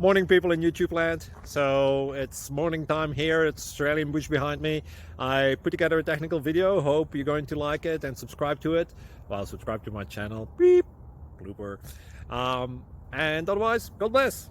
Morning, people in YouTube land. So it's morning time here. It's Australian bush behind me. I put together a technical video. Hope you're going to like it and subscribe to it. Well, subscribe to my channel. Beep. Blooper. And otherwise, God bless.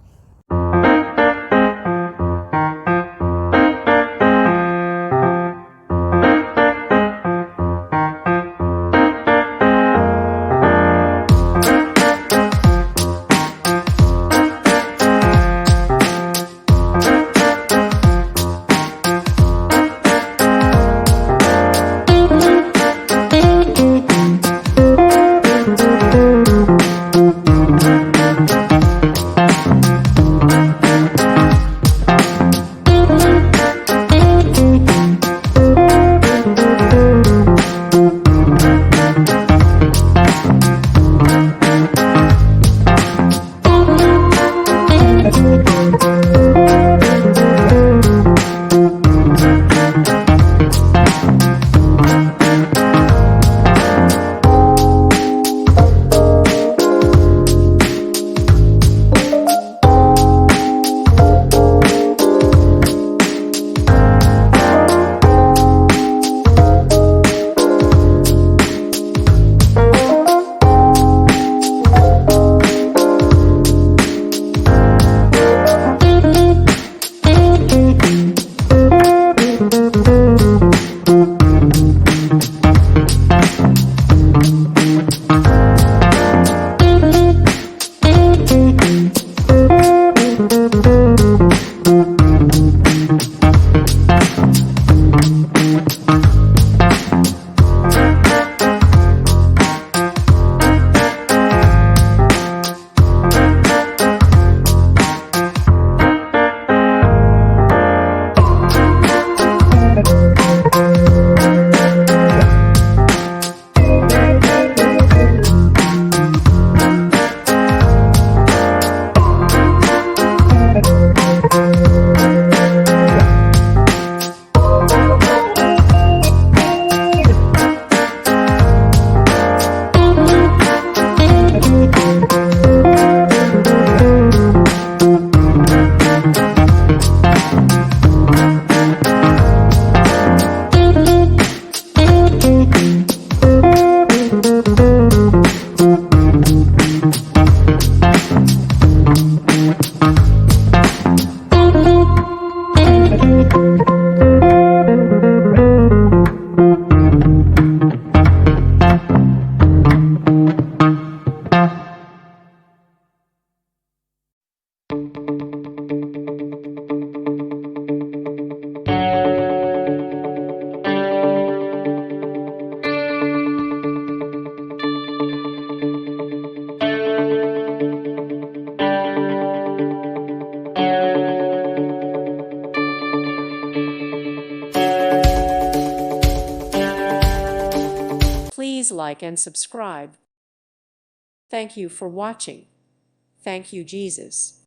Please like and subscribe. Thank you for watching. Thank you, Jesus.